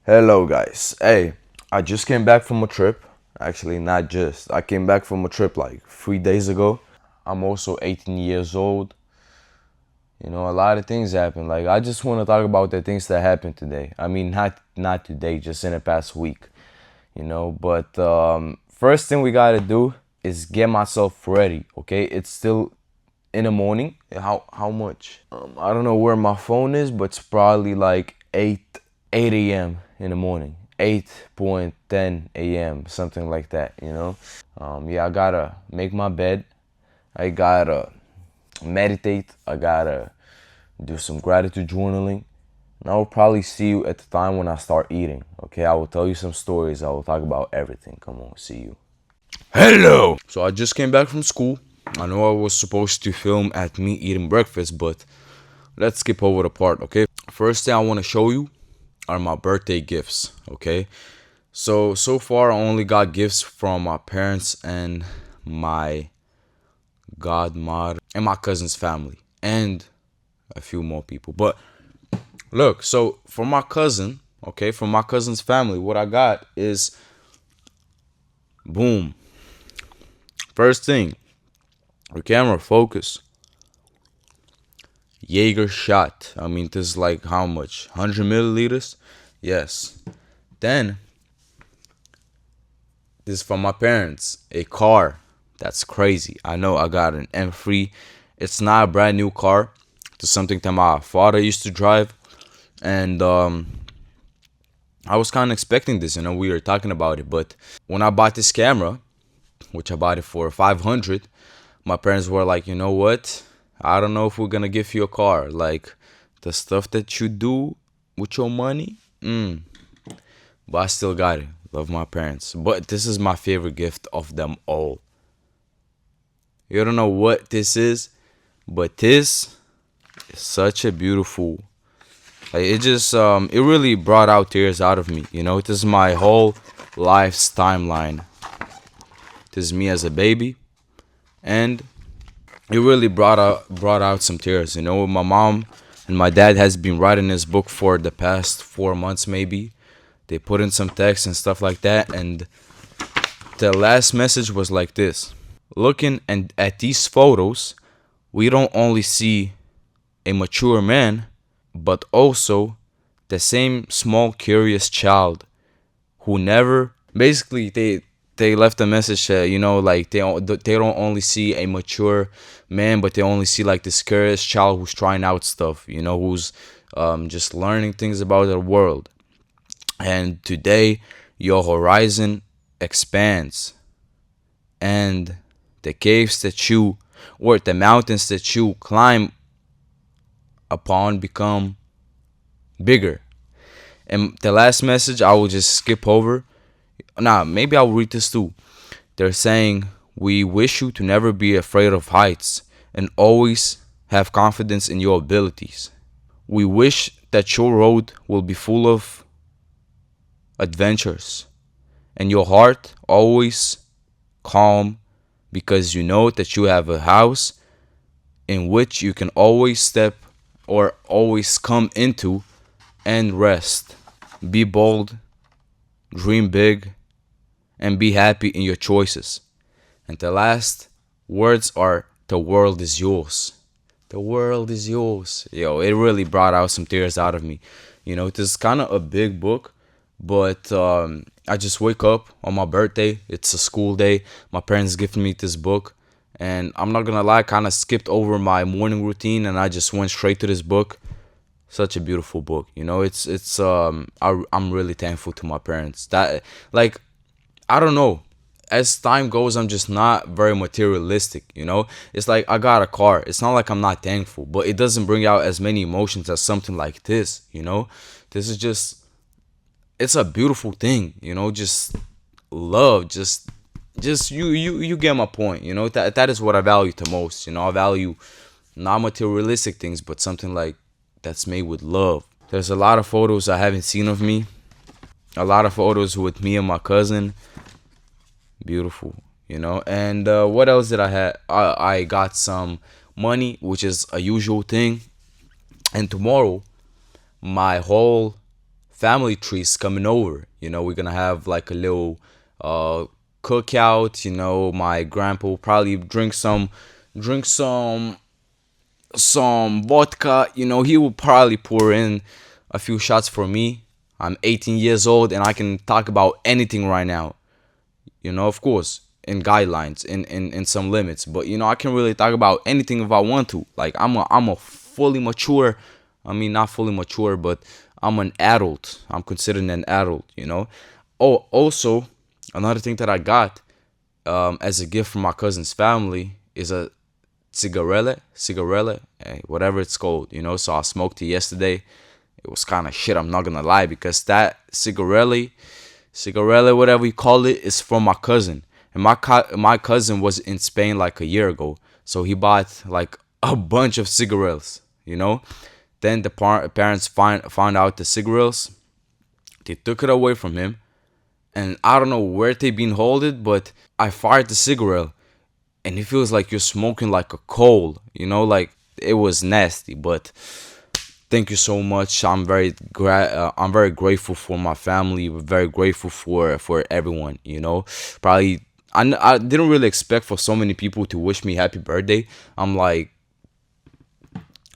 Hello, guys. Hey, I just came back from a trip. Actually, not just. I came back from a trip like 3 days ago. I'm also 18 years old. You know, a lot of things happen. Like, I just want to talk about the things that happened today. I mean, not today, just in the past week. But first thing we gotta do is get myself ready. Okay, it's still in the morning. How much? I don't know where my phone is, but it's probably like 8 a.m. in the morning. 8:10 a.m. something like that. Yeah, I gotta make my bed. I gotta meditate. I gotta do some gratitude journaling. And I will probably see you at the time when I start eating. Okay, I will tell you some stories. I will talk about everything. Come on, see you. Hello! So I just came back from school. I know I was supposed to film at me eating breakfast, but let's skip over the part, okay? First thing I want to show you are my birthday gifts, okay? So far I only got gifts from my parents and my godmother and my cousin's family and a few more people. But look, so for my cousin, okay, from my cousin's family, what I got is boom. First thing, the camera focus. Jaeger shot. I mean, this is like how much? 100 milliliters? Yes. Then, this is from my parents. A car. That's crazy. I know I got an M3. It's not a brand new car. It's something that my father used to drive. And I was kind of expecting this. We were talking about it. But when I bought this camera, which I bought it for 500, my parents were like, you know what? I don't know if we're gonna give you a car. Like the stuff that you do with your money, but I still got it. Love my parents. But this is my favorite gift of them all. You don't know what this is, but this is such a beautiful. Like it really brought out tears out of me. This is my whole life's timeline. This is me as a baby, and it really brought out some tears. My mom and my dad has been writing this book for the past 4 months maybe. They put in some text and stuff like that, and the last message was like this: looking and at these photos, we don't only see a mature man, but also the same small curious child who never basically they left a message that like they don't only see a mature man, but they only see like this curious child who's trying out stuff, who's just learning things about the world. And today your horizon expands, and the caves that you or the mountains that you climb upon become bigger. And the last message I will just skip over. Nah, maybe I'll read this too. They're saying, we wish you to never be afraid of heights and always have confidence in your abilities. We wish that your road will be full of adventures and your heart always calm, because you know that you have a house in which you can always step or always come into and rest. Be bold, dream big, and be happy in your choices. And the last words are, the world is yours. The world is yours. Yo, it really brought out some tears out of me. This is kind of a big book, but I just wake up on my birthday. It's a school day. My parents gifted me this book, and I'm not gonna lie, kind of skipped over my morning routine and I just went straight to this book. Such a beautiful book. I'm really thankful to my parents. That, like, I don't know. As time goes, I'm just not very materialistic, It's like I got a car. It's not like I'm not thankful, but it doesn't bring out as many emotions as something like this. This is just, it's a beautiful thing, just love, just you get my point, that is what I value the most. I value not materialistic things, but something like that's made with love. There's a lot of photos I haven't seen of me, a lot of photos with me and my cousin. Beautiful. And what else did I have? I got some money, which is a usual thing. And tomorrow my whole family trees coming over. We're gonna have like a little uh cookout. My grandpa will probably drink some vodka. He will probably pour in a few shots for me. I'm 18 years old and I can talk about anything right now. Of course, in guidelines, in some limits. But I can really talk about anything if I want to. Like I'm a fully mature. I mean, not fully mature, but I'm an adult. I'm considered an adult. Oh, also another thing that I got as a gift from my cousin's family is a cigarette, whatever it's called. So I smoked it yesterday. It was kind of shit. I'm not gonna lie, because that cigarette, whatever you call it, is from my cousin. And my cousin was in Spain like a year ago, so he bought like a bunch of cigarettes. Then the parents found out the cigarettes. They took it away from him, and I don't know where they been holding, but I fired the cigarette, and it feels like you're smoking like a coal. Like it was nasty, but thank you so much. I'm very grateful for my family. Very grateful for everyone. Probably I didn't really expect for so many people to wish me happy birthday. I'm like,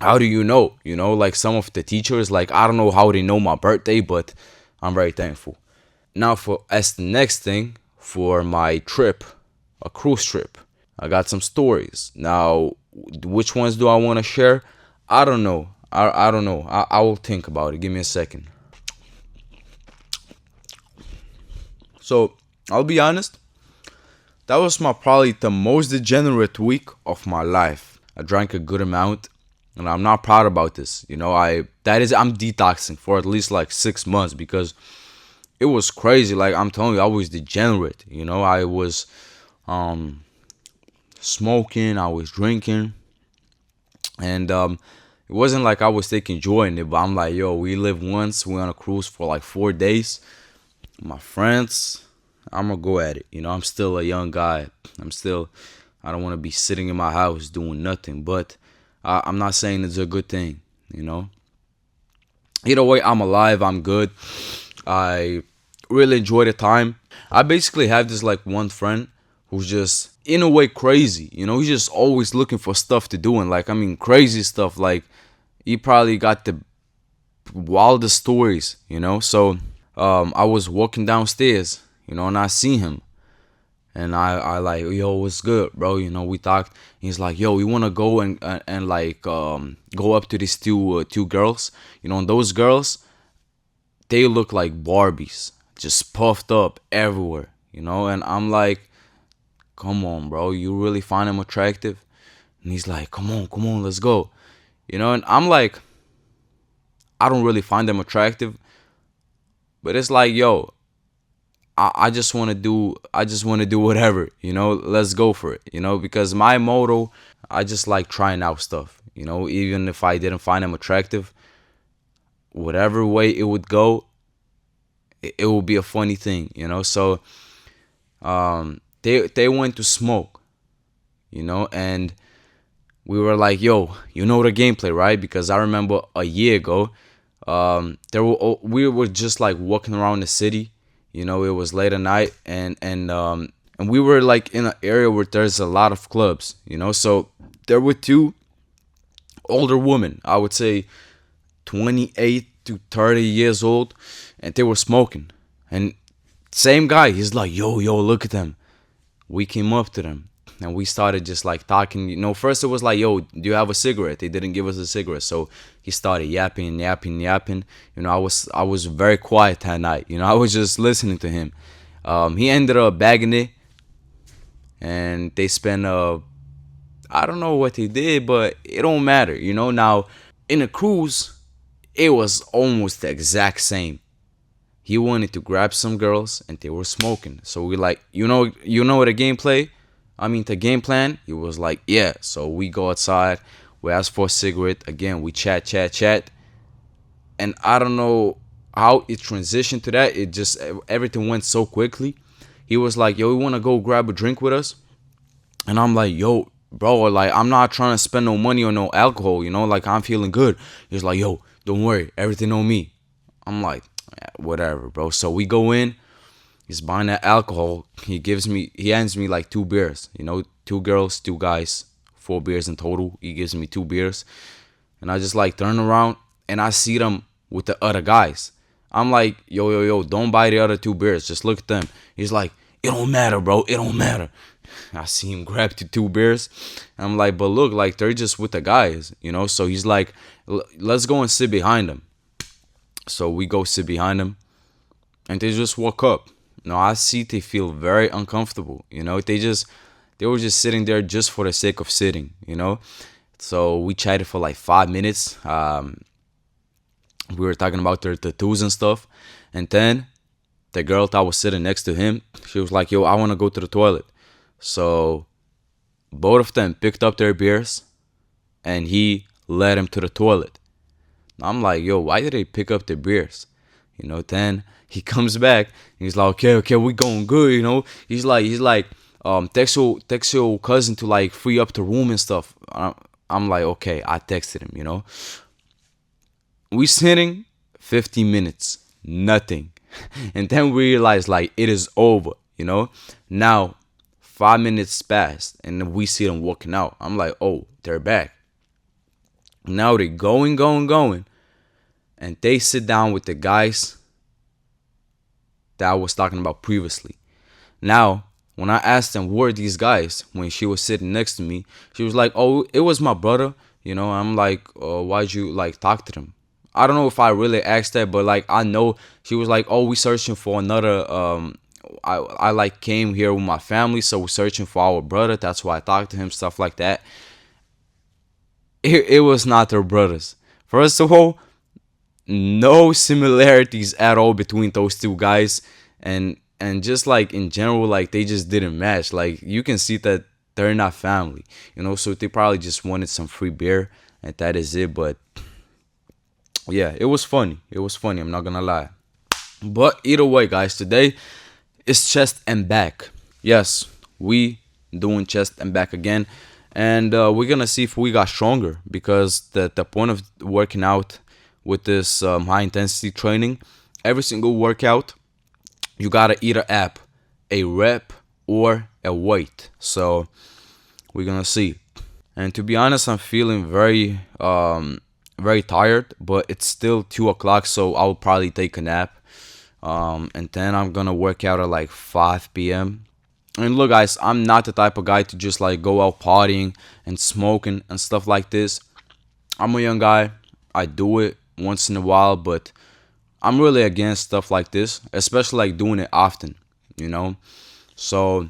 how do you know? Like some of the teachers, like I don't know how they know my birthday, but I'm very thankful. Now for as the next thing for my trip, a cruise trip. I got some stories. Now, which ones do I want to share? I don't know. I don't know. I will think about it. Give me a second. So, I'll be honest. That was my probably the most degenerate week of my life. I drank a good amount, and I'm not proud about this. I'm detoxing for at least like 6 months because it was crazy. Like I'm telling you, I was degenerate. I was smoking, I was drinking, and it wasn't like I was taking joy in it. But I'm like, yo, we live once. We on a cruise for like 4 days. My friends, I'm gonna go at it. I'm still a young guy. I don't want to be sitting in my house doing nothing. But I'm not saying it's a good thing. Either way, I'm alive. I'm good. I really enjoy the time. I basically have this like one friend who's just in a way crazy. He's just always looking for stuff to do, and like I mean crazy stuff. Like he probably got the wildest stories. So I was walking downstairs, and I see him, and I like, yo, what's good, bro? We talked. He's like, yo, we wanna go and like go up to these two girls. And those girls, they look like Barbies, just puffed up everywhere. And I'm like, come on, bro, you really find them attractive? And he's like, come on, let's go. And I'm like, I don't really find them attractive, but it's like, yo, I just want to do whatever. Let's go for it. Because my motto, I just like trying out stuff. Even if I didn't find them attractive, whatever way it would go, it would be a funny thing. So they went to smoke, and we were like, yo, the gameplay, right? Because I remember a year ago, we were just like walking around the city. It was late at night, and we were like in an area where there's a lot of clubs. So there were two older women, I would say 28 to 30 years old, and they were smoking. And same guy, he's like, yo, look at them. We came up to them and we started just like talking. First it was like, yo, do you have a cigarette? They didn't give us a cigarette, so he started yapping. I was very quiet that night. I was just listening to him. He ended up bagging it, and they spent I don't know what they did, but it don't matter. Now in a cruise, it was almost the exact same. He wanted to grab some girls, and they were smoking. So we like, the gameplay. The game plan. He was like, yeah. So we go outside. We ask for a cigarette. Again, we chat. And I don't know how it transitioned to that. It just, everything went so quickly. He was like, yo, you want to go grab a drink with us? And I'm like, yo, bro, like, I'm not trying to spend no money on no alcohol, like, I'm feeling good. He's like, yo, don't worry, everything on me. I'm like, Whatever, bro. So we go in. He's buying that alcohol. He hands me like 2 beers. Two girls, 2 guys, 4 beers in total. He gives me 2 beers, and I just like turn around and I see them with the other guys. I'm like, yo, yo, yo, don't buy the other 2 beers. Just look at them. He's like, it don't matter, bro. It don't matter. I see him grab the 2 beers. I'm like, but look, like they're just with the guys. So he's like, let's go and sit behind them. So we go sit behind them, and they just walk up. I see they feel very uncomfortable. They were just sitting there just for the sake of sitting. So we chatted for like 5 minutes. We were talking about their tattoos and stuff, and then the girl that was sitting next to him, she was like, yo, I want to go to the toilet. So both of them picked up their beers, and he led him to the toilet. I'm like, yo, why did they pick up their beers? Then he comes back. He's like, okay, we going good. He's like, text your cousin to like free up the room and stuff. I'm like, okay, I texted him. We sitting 15 minutes, nothing, and then we realize like it is over. Now 5 minutes passed, and we see them walking out. I'm like, oh, they're back. Now they're going, and they sit down with the guys that I was talking about previously. Now, when I asked them who are these guys, when she was sitting next to me, she was like, oh, it was my brother. I'm like, why'd you like talk to them? I don't know if I really asked that, but like I know she was like, oh, we searching for another. I like came here with my family, so we're searching for our brother. That's why I talked to him, stuff like that. It was not their brothers. First of all, no similarities at all between those 2 guys, and just like in general, like they just didn't match. Like you can see that they're not family. So they probably just wanted some free beer, and that is it. But yeah, it was funny. I'm not gonna lie. But either way, guys, today is chest and back. Yes, we doing chest and back again, and we're gonna see if we got stronger, because the point of working out with this high intensity training, every single workout, you gotta either add a rep or a weight. So we're gonna see. And to be honest, I'm feeling very tired, but it's still 2 o'clock, so I'll probably take a nap. And then I'm gonna work out at like 5 p.m. And look, guys, I'm not the type of guy to just like go out partying and smoking and stuff like this. I'm a young guy. I do it once in a while, but I'm really against stuff like this, especially like doing it often. So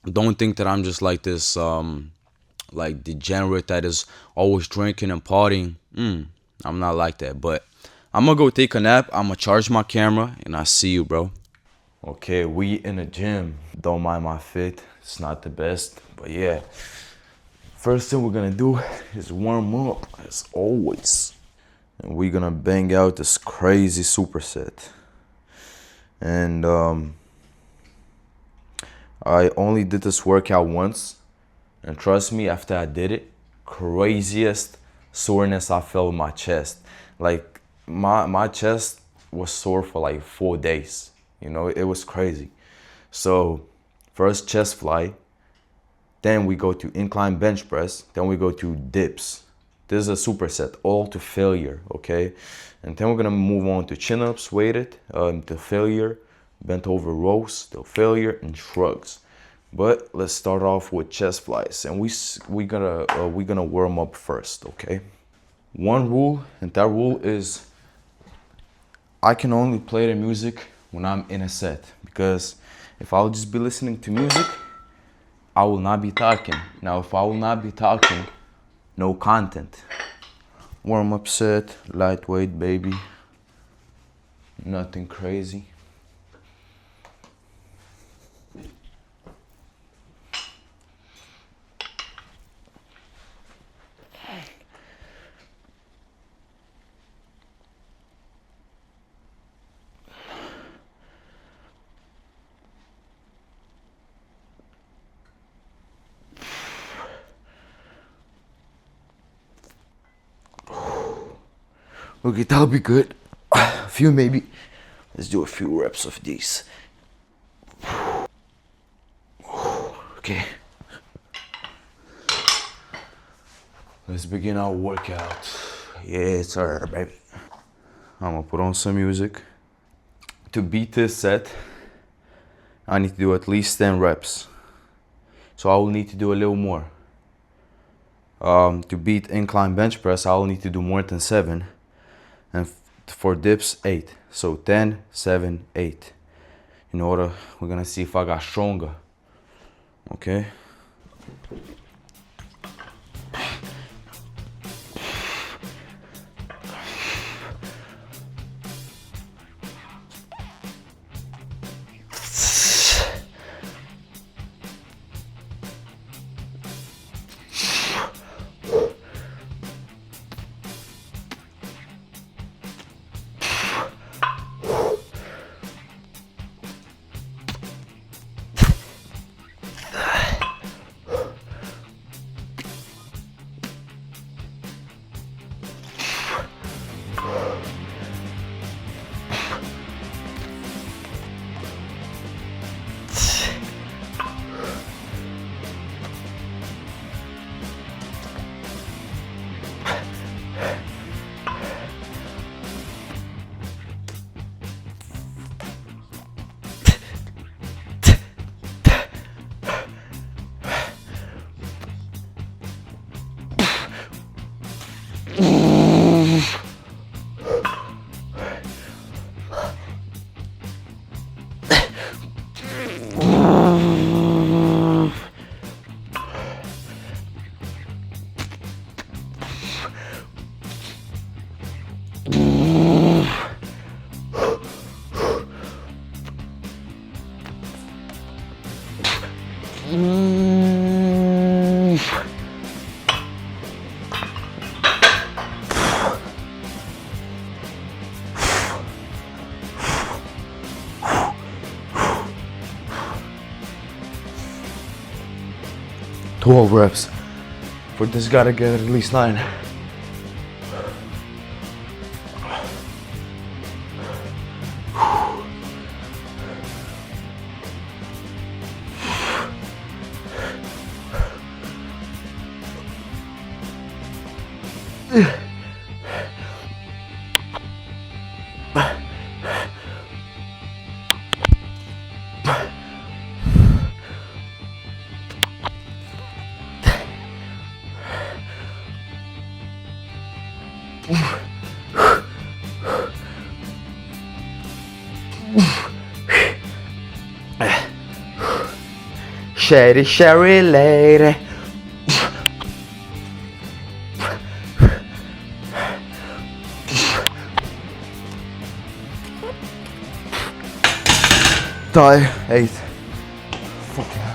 don't think that I'm just like this like degenerate that is always drinking and partying. I'm not like that, but I'm gonna go take a nap. I'm gonna charge my camera, and I see you, bro. Okay, we in the gym. Don't mind my fit. It's not the best, but yeah. First thing we're gonna do is warm up, as always. And we're gonna bang out this crazy superset. And I only did this workout once. And trust me, after I did it, craziest soreness I felt in my chest. Like my chest was sore for like 4 days. It was crazy. So first chest fly, then we go to incline bench press, then we go to dips. This is a superset, all to failure, okay? And then we're gonna move on to chin-ups, weighted, to failure, bent over rows, to failure, and shrugs. But let's start off with chest flies, and we're gonna warm up first, okay? One rule, and that rule is I can only play the music when I'm in a set, because if I'll just be listening to music, I will not be talking. Now, if I will not be talking, no content. Warm up set, lightweight, baby. Nothing crazy. Okay, that'll be good. few maybe. Let's do a few reps of these. Okay. Let's begin our workout. Yes, sir, baby. I'm gonna put on some music. To beat this set, I need to do at least 10 reps. So I will need to do a little more. To beat incline bench press, I will need to do more than 7. And for dips, 8. So 10, 7, 8. In order, we're gonna see if I got stronger. Okay. Twelve reps. For this, gotta get at least 9. Sherry, Sherry lady. Die. 8. Fuck yeah.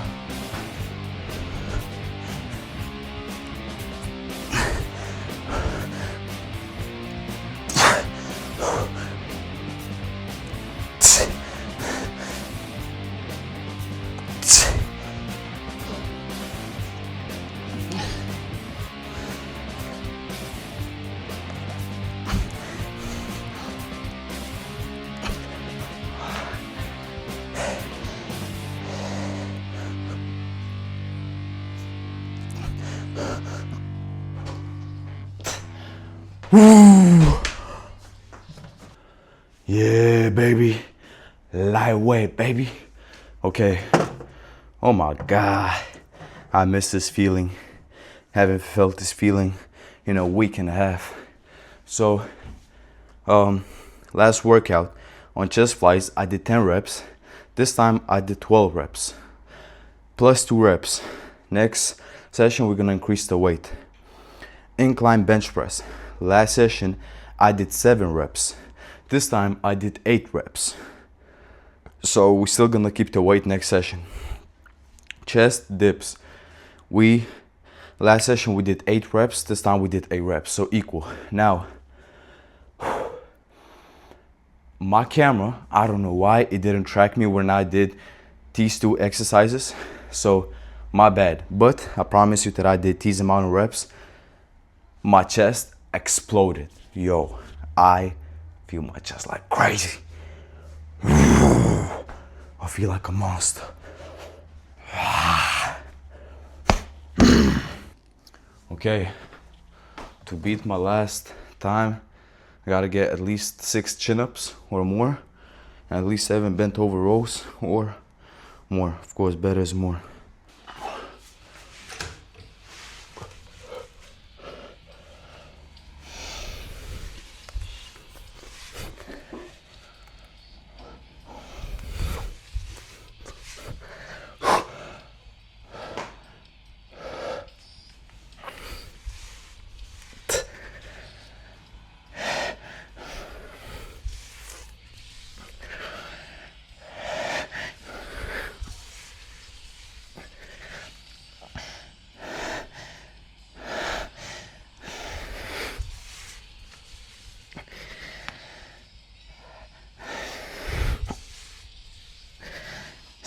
Woo. Yeah, baby. Lightweight, baby. Okay. Oh my God. I miss this feeling. Haven't felt this feeling in a week and a half. So, last workout on chest flies, I did 10 reps. This time I did 12 reps. Plus 2 reps. Next session, we're gonna increase the weight. Incline bench press. Last session, I did 7 reps. This time, I did 8 reps. So we're still gonna keep the weight next session. Chest dips. Last session we did 8 reps. This time we did 8 reps, so equal. Now, my camera, I don't know why it didn't track me when I did these 2 exercises. So my bad. But I promise you that I did these amount of reps. My chest exploded. Yo, I feel my chest like crazy. I feel like a monster. Okay, to beat my last time, I gotta get at least 6 chin-ups or more, and at least 7 bent over rows or more. Of course, better is more.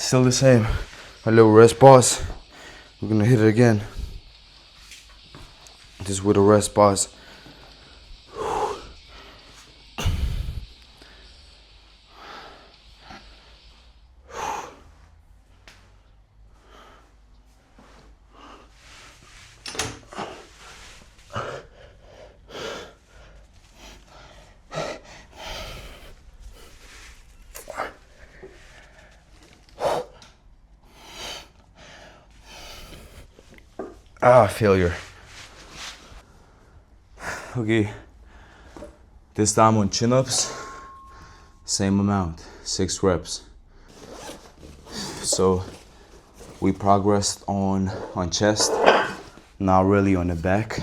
Still the same. A little rest pause. We're gonna hit it again. Just with a rest pause. Failure. Okay, this time on chin-ups, same amount, 6 reps. So we progressed on chest, not really on the back.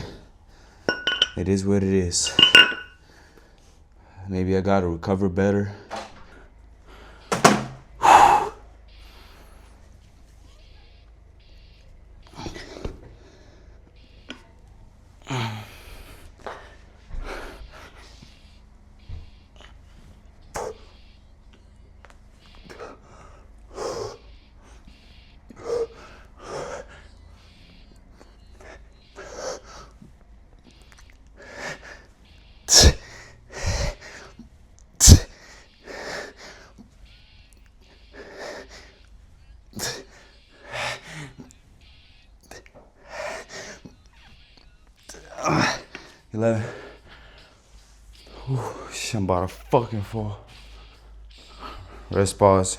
It is what it is. Maybe I gotta recover better. Ah, 11. Ooh, I'm about to fucking fall. Rest pause.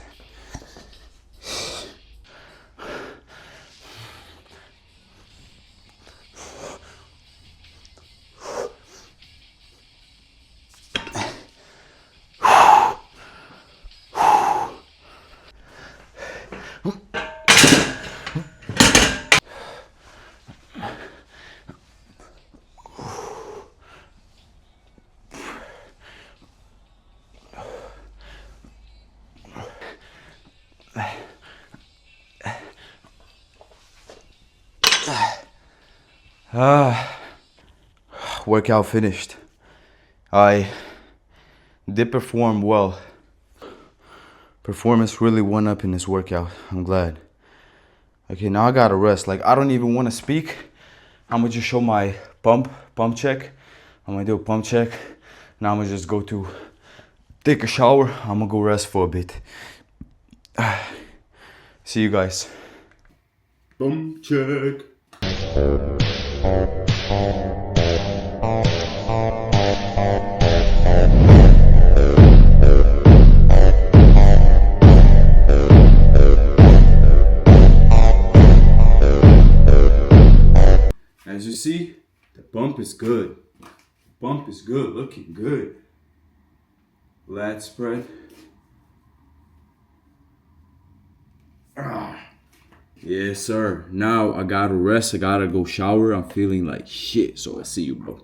Workout finished. I did perform well. Performance really went up in this workout. I'm glad. Okay, now I gotta rest. Like, I don't even want to speak. I'm gonna just show my pump check. I'm gonna do a pump check. Now I'm gonna just go to take a shower. I'm gonna go rest for a bit. See you guys. Pump check. As you see, the bump is good. Bump is good, looking good. Lat spread. Yes, sir. Now I gotta rest. I gotta go shower. I'm feeling like shit. So I see you, bro.